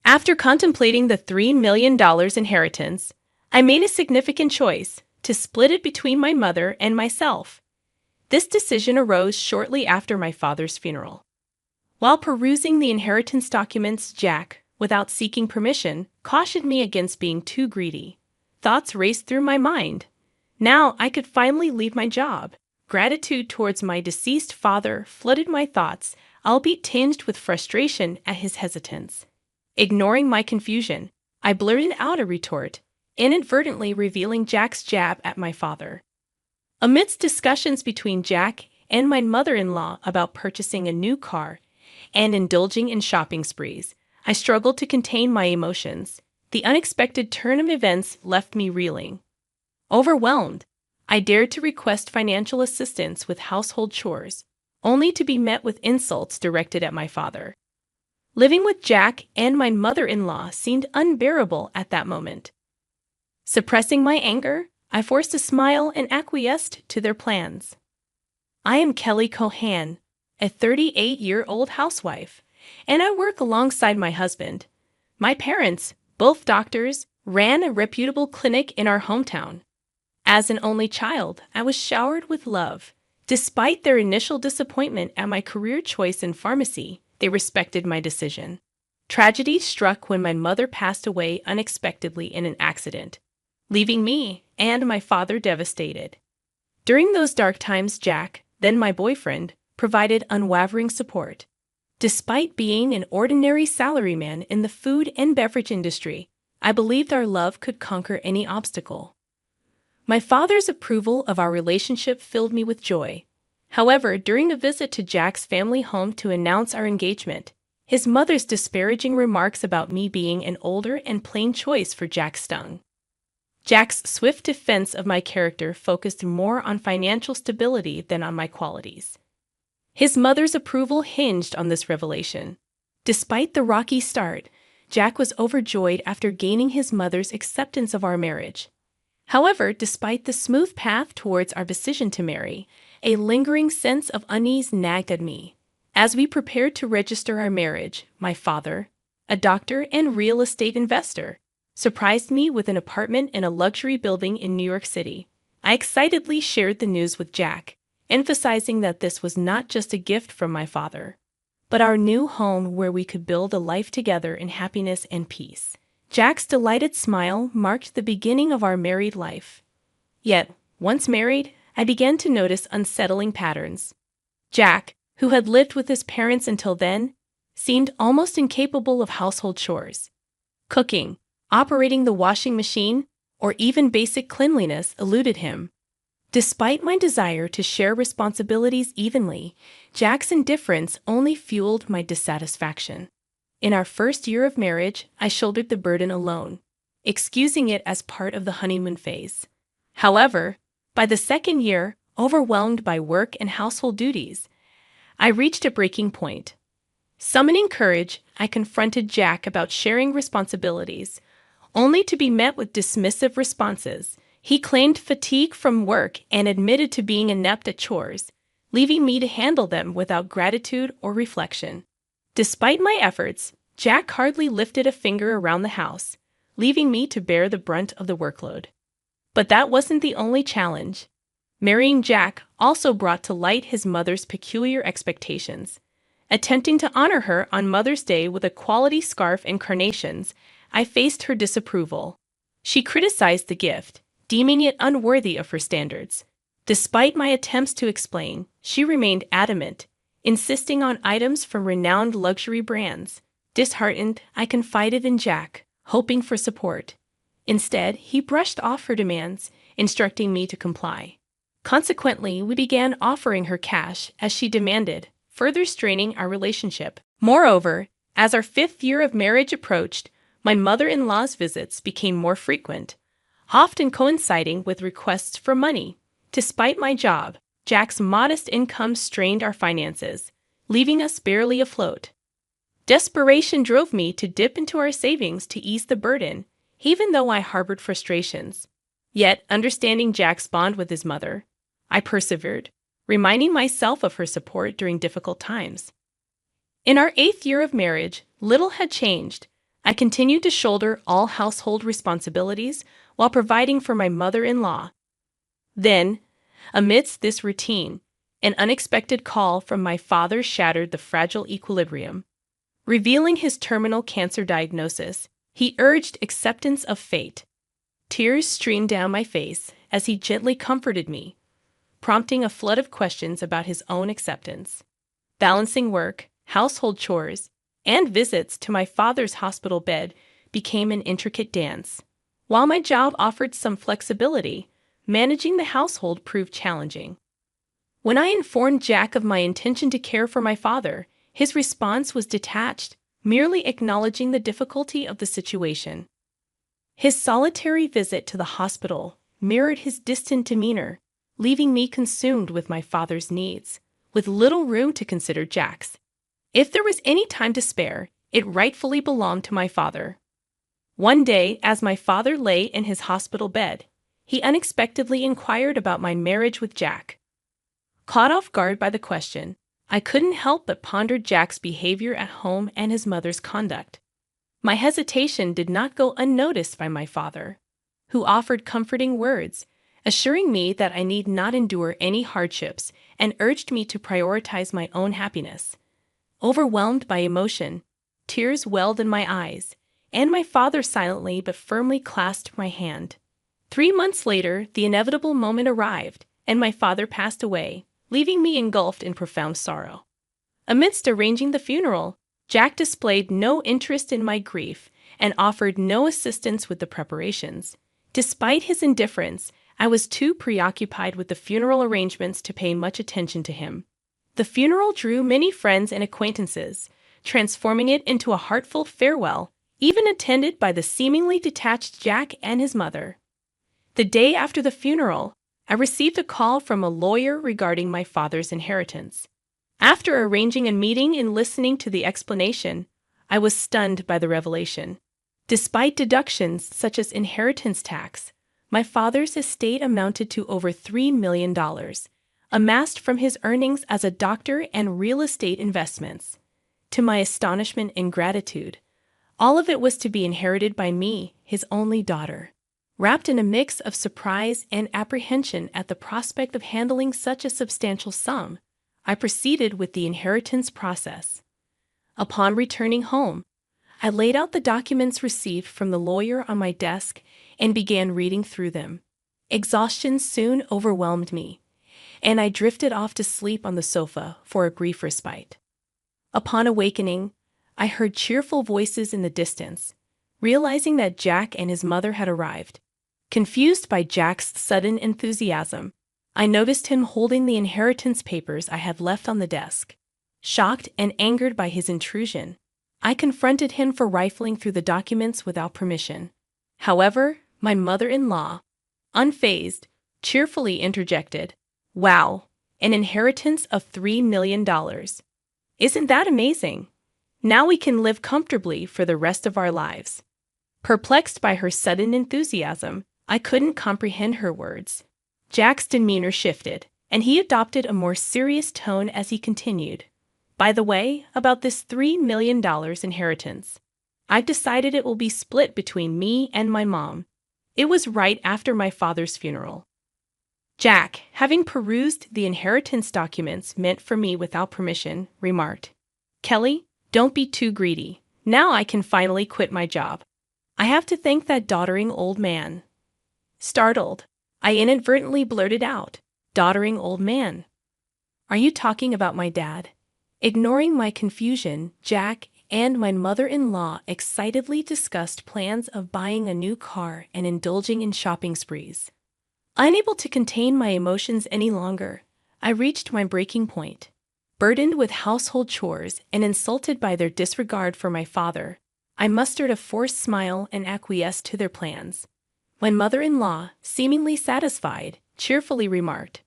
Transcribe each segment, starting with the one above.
After contemplating the $3 million inheritance, I made a significant choice to split it between my mother and myself. This decision arose shortly after my father's funeral. While perusing the inheritance documents, Jack, without seeking permission, cautioned me against being too greedy. Thoughts raced through my mind. Now I could finally leave my job. Gratitude towards my deceased father flooded my thoughts, albeit tinged with frustration at his hesitance. Ignoring my confusion, I blurted out a retort, inadvertently revealing Jack's jab at my father. Amidst discussions between Jack and my mother-in-law about purchasing a new car and indulging in shopping sprees, I struggled to contain my emotions. The unexpected turn of events left me reeling. Overwhelmed, I dared to request financial assistance with household chores, only to be met with insults directed at my father. Living with Jack and my mother-in-law seemed unbearable at that moment. Suppressing my anger, I forced a smile and acquiesced to their plans. I am Kelly Cohan, a 38-year-old housewife, and I work alongside my husband. My parents, both doctors, ran a reputable clinic in our hometown. As an only child, I was showered with love. Despite their initial disappointment at my career choice in pharmacy, they respected my decision. Tragedy struck when my mother passed away unexpectedly in an accident, leaving me and my father devastated. During those dark times, Jack, then my boyfriend, provided unwavering support. Despite being an ordinary salaryman in the food and beverage industry, I believed our love could conquer any obstacle. My father's approval of our relationship filled me with joy. However, during a visit to Jack's family home to announce our engagement, his mother's disparaging remarks about me being an older and plain choice for Jack stung. Jack's swift defense of my character focused more on financial stability than on my qualities. His mother's approval hinged on this revelation. Despite the rocky start, Jack was overjoyed after gaining his mother's acceptance of our marriage. However, despite the smooth path towards our decision to marry, a lingering sense of unease nagged at me. As we prepared to register our marriage, my father, a doctor and real estate investor, surprised me with an apartment in a luxury building in New York City. I excitedly shared the news with Jack, emphasizing that this was not just a gift from my father, but our new home where we could build a life together in happiness and peace. Jack's delighted smile marked the beginning of our married life. Yet, once married, I began to notice unsettling patterns. Jack, who had lived with his parents until then, seemed almost incapable of household chores. Cooking, operating the washing machine, or even basic cleanliness eluded him. Despite my desire to share responsibilities evenly, Jack's indifference only fueled my dissatisfaction. In our first year of marriage, I shouldered the burden alone, excusing it as part of the honeymoon phase. However, by the second year, overwhelmed by work and household duties, I reached a breaking point. Summoning courage, I confronted Jack about sharing responsibilities, only to be met with dismissive responses. He claimed fatigue from work and admitted to being inept at chores, leaving me to handle them without gratitude or reflection. Despite my efforts, Jack hardly lifted a finger around the house, leaving me to bear the brunt of the workload. But that wasn't the only challenge. Marrying Jack also brought to light his mother's peculiar expectations. Attempting to honor her on Mother's Day with a quality scarf and carnations, I faced her disapproval. She criticized the gift, deeming it unworthy of her standards. Despite my attempts to explain, she remained adamant, insisting on items from renowned luxury brands. Disheartened, I confided in Jack, hoping for support. Instead, he brushed off her demands, instructing me to comply. Consequently, we began offering her cash as she demanded, further straining our relationship. Moreover, as our 5th year of marriage approached, my mother-in-law's visits became more frequent, often coinciding with requests for money. Despite my job, Jack's modest income strained our finances, leaving us barely afloat. Desperation drove me to dip into our savings to ease the burden, even though I harbored frustrations. Yet, understanding Jack's bond with his mother, I persevered, reminding myself of her support during difficult times. In our 8th year of marriage, little had changed. I continued to shoulder all household responsibilities while providing for my mother-in-law. Then, amidst this routine, an unexpected call from my father shattered the fragile equilibrium. Revealing his terminal cancer diagnosis, he urged acceptance of fate. Tears streamed down my face as he gently comforted me, prompting a flood of questions about his own acceptance. Balancing work, household chores, and visits to my father's hospital bed became an intricate dance. While my job offered some flexibility, managing the household proved challenging. When I informed Jack of my intention to care for my father, his response was detached, merely acknowledging the difficulty of the situation. His solitary visit to the hospital mirrored his distant demeanor, leaving me consumed with my father's needs, with little room to consider Jack's. If there was any time to spare, it rightfully belonged to my father. One day, as my father lay in his hospital bed, he unexpectedly inquired about my marriage with Jack. Caught off guard by the question, I couldn't help but ponder Jack's behavior at home and his mother's conduct. My hesitation did not go unnoticed by my father, who offered comforting words, assuring me that I need not endure any hardships and urged me to prioritize my own happiness. Overwhelmed by emotion, tears welled in my eyes, and my father silently but firmly clasped my hand. 3 months later, the inevitable moment arrived, and my father passed away, leaving me engulfed in profound sorrow. Amidst arranging the funeral, Jack displayed no interest in my grief and offered no assistance with the preparations. Despite his indifference, I was too preoccupied with the funeral arrangements to pay much attention to him. The funeral drew many friends and acquaintances, transforming it into a heartfelt farewell, even attended by the seemingly detached Jack and his mother. The day after the funeral, I received a call from a lawyer regarding my father's inheritance. After arranging a meeting and listening to the explanation, I was stunned by the revelation. Despite deductions such as inheritance tax, my father's estate amounted to over $3 million, amassed from his earnings as a doctor and real estate investments. To my astonishment and gratitude, all of it was to be inherited by me, his only daughter. Wrapped in a mix of surprise and apprehension at the prospect of handling such a substantial sum, I proceeded with the inheritance process. Upon returning home, I laid out the documents received from the lawyer on my desk and began reading through them. Exhaustion soon overwhelmed me, and I drifted off to sleep on the sofa for a brief respite. Upon awakening, I heard cheerful voices in the distance, realizing that Jack and his mother had arrived. Confused by Jack's sudden enthusiasm, I noticed him holding the inheritance papers I had left on the desk. Shocked and angered by his intrusion, I confronted him for rifling through the documents without permission. However, my mother-in-law, unfazed, cheerfully interjected, "Wow, an inheritance of $3 million. Isn't that amazing? Now we can live comfortably for the rest of our lives." Perplexed by her sudden enthusiasm, I couldn't comprehend her words. Jack's demeanor shifted, and he adopted a more serious tone as he continued. "By the way, about this $3 million inheritance, I've decided it will be split between me and my mom." It was right after my father's funeral. Jack, having perused the inheritance documents meant for me without permission, remarked, "Kelly, don't be too greedy. Now I can finally quit my job. I have to thank that doddering old man." Startled, I inadvertently blurted out, "Doddering old man? Are you talking about my dad?" Ignoring my confusion, Jack and my mother-in-law excitedly discussed plans of buying a new car and indulging in shopping sprees. Unable to contain my emotions any longer, I reached my breaking point. Burdened with household chores and insulted by their disregard for my father, I mustered a forced smile and acquiesced to their plans. My mother-in-law, seemingly satisfied, cheerfully remarked,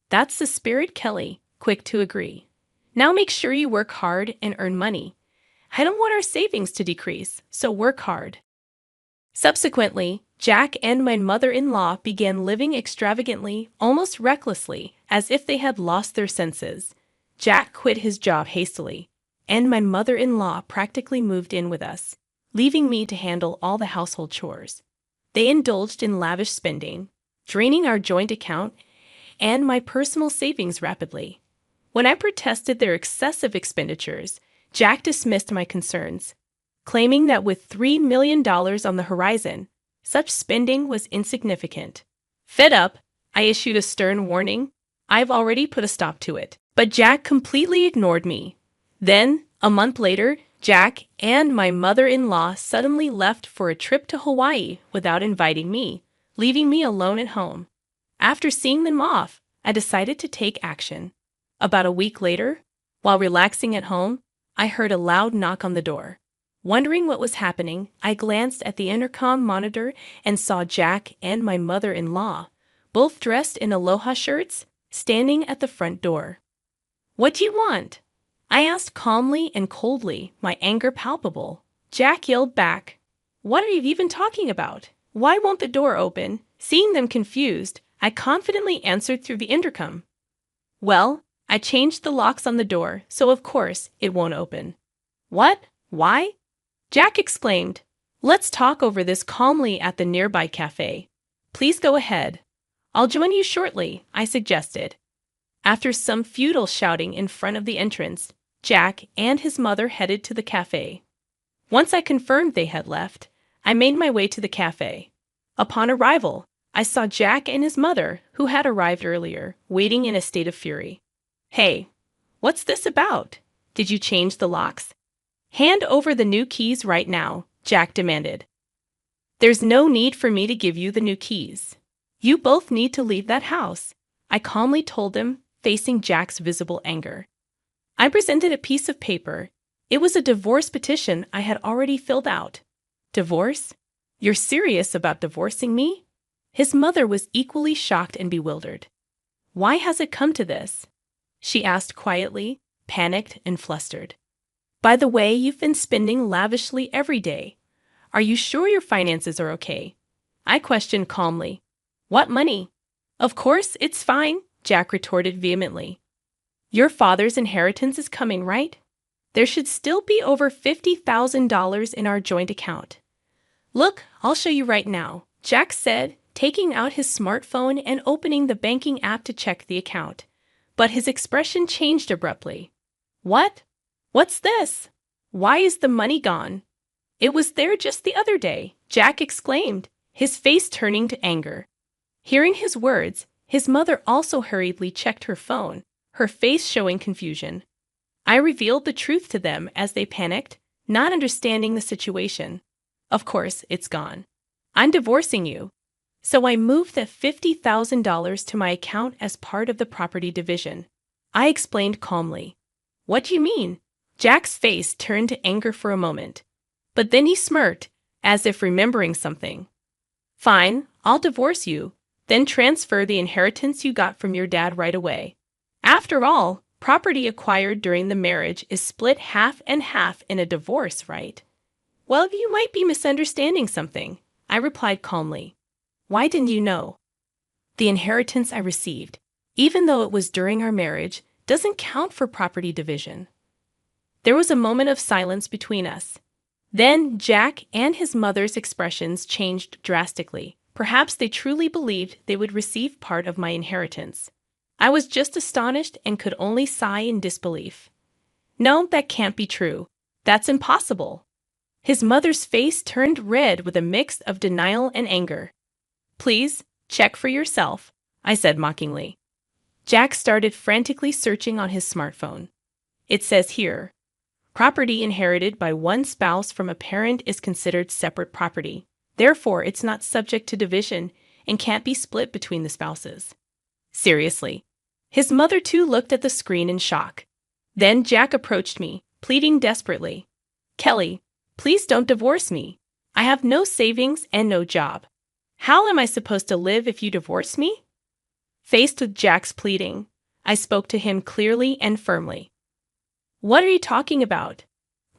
"That's the spirit, Kelly," quick to agree. "Now make sure you work hard and earn money. I don't want our savings to decrease, so work hard." Subsequently, Jack and my mother-in-law began living extravagantly, almost recklessly, as if they had lost their senses. Jack quit his job hastily, and my mother-in-law practically moved in with us, leaving me to handle all the household chores. They indulged in lavish spending, draining our joint account and my personal savings rapidly. When I protested their excessive expenditures, Jack dismissed my concerns, claiming that with $3 million on the horizon, such spending was insignificant. Fed up, I issued a stern warning. I've already put a stop to it. But Jack completely ignored me. Then, a month later, Jack and my mother-in-law suddenly left for a trip to Hawaii without inviting me, leaving me alone at home. After seeing them off, I decided to take action. About a week later, while relaxing at home, I heard a loud knock on the door. Wondering what was happening, I glanced at the intercom monitor and saw Jack and my mother-in-law, both dressed in aloha shirts, standing at the front door. "What do you want?" I asked calmly and coldly, my anger palpable. Jack yelled back, "What are you even talking about? Why won't the door open?" Seeing them confused, I confidently answered through the intercom. "Well, I changed the locks on the door, so of course it won't open." "What? Why?" Jack exclaimed. "Let's talk over this calmly at the nearby cafe. Please go ahead." "I'll join you shortly," I suggested. After some futile shouting in front of the entrance, Jack and his mother headed to the cafe. Once I confirmed they had left, I made my way to the cafe. Upon arrival, I saw Jack and his mother, who had arrived earlier, waiting in a state of fury. "Hey, what's this about? Did you change the locks?" "Hand over the new keys right now," Jack demanded. "There's no need for me to give you the new keys. You both need to leave that house," I calmly told them, facing Jack's visible anger. I presented a piece of paper. It was a divorce petition I had already filled out. "Divorce? You're serious about divorcing me?" His mother was equally shocked and bewildered. "Why has it come to this?" she asked quietly, panicked and flustered. "By the way, you've been spending lavishly every day. Are you sure your finances are okay?" I questioned calmly. "What money?" "Of course, it's fine," Jack retorted vehemently. "Your father's inheritance is coming, right? There should still be over $50,000 in our joint account." "Look, I'll show you right now," Jack said, taking out his smartphone and opening the banking app to check the account. But his expression changed abruptly. "What? What's this? Why is the money gone?" "It was there just the other day," Jack exclaimed, his face turning to anger. Hearing his words, his mother also hurriedly checked her phone, her face showing confusion. I revealed the truth to them as they panicked, not understanding the situation. "Of course, it's gone. I'm divorcing you." So I moved that $50,000 to my account as part of the property division. I explained calmly. "What do you mean?" Jack's face turned to anger for a moment, but then he smirked, as if remembering something. "Fine, I'll divorce you, then transfer the inheritance you got from your dad right away. After all, property acquired during the marriage is split half and half in a divorce, right?" "Well, you might be misunderstanding something," I replied calmly. "Why didn't you know?" "The inheritance I received, even though it was during our marriage, doesn't count for property division." There was a moment of silence between us. Then Jack and his mother's expressions changed drastically. Perhaps they truly believed they would receive part of my inheritance. I was just astonished and could only sigh in disbelief. "No, that can't be true. That's impossible." His mother's face turned red with a mix of denial and anger. "Please, check for yourself," I said mockingly. Jack started frantically searching on his smartphone. "It says here, property inherited by one spouse from a parent is considered separate property. Therefore, it's not subject to division and can't be split between the spouses." Seriously. His mother too looked at the screen in shock. Then Jack approached me, pleading desperately. "Kelly, please don't divorce me. I have no savings and no job. How am I supposed to live if you divorce me?" Faced with Jack's pleading, I spoke to him clearly and firmly. "What are you talking about?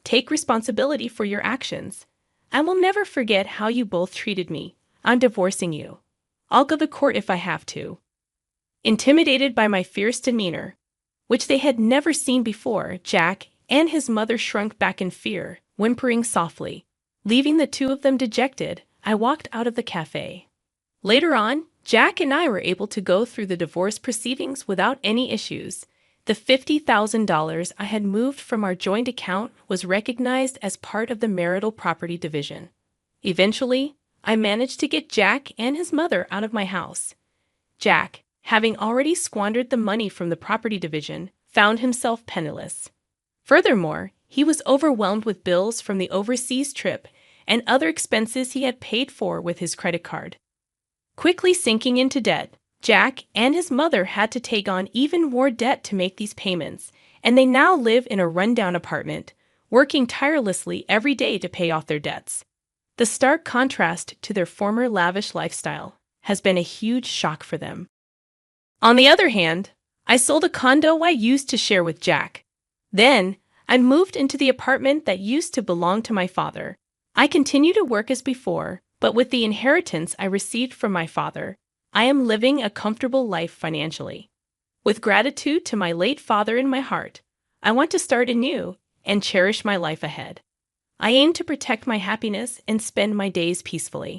Take responsibility for your actions. I will never forget how you both treated me. I'm divorcing you. I'll go to court if I have to." Intimidated by my fierce demeanor, which they had never seen before, Jack and his mother shrunk back in fear, whimpering softly. Leaving the two of them dejected, I walked out of the cafe. Later on, Jack and I were able to go through the divorce proceedings without any issues. The $50,000 I had moved from our joint account was recognized as part of the marital property division. Eventually, I managed to get Jack and his mother out of my house. Jack, having already squandered the money from the property division, found himself penniless. Furthermore, he was overwhelmed with bills from the overseas trip and other expenses he had paid for with his credit card. Quickly sinking into debt, Jack and his mother had to take on even more debt to make these payments, and they now live in a rundown apartment, working tirelessly every day to pay off their debts. The stark contrast to their former lavish lifestyle has been a huge shock for them. On the other hand, I sold a condo I used to share with Jack. Then, I moved into the apartment that used to belong to my father. I continue to work as before, but with the inheritance I received from my father, I am living a comfortable life financially. With gratitude to my late father in my heart, I want to start anew and cherish my life ahead. I aim to protect my happiness and spend my days peacefully.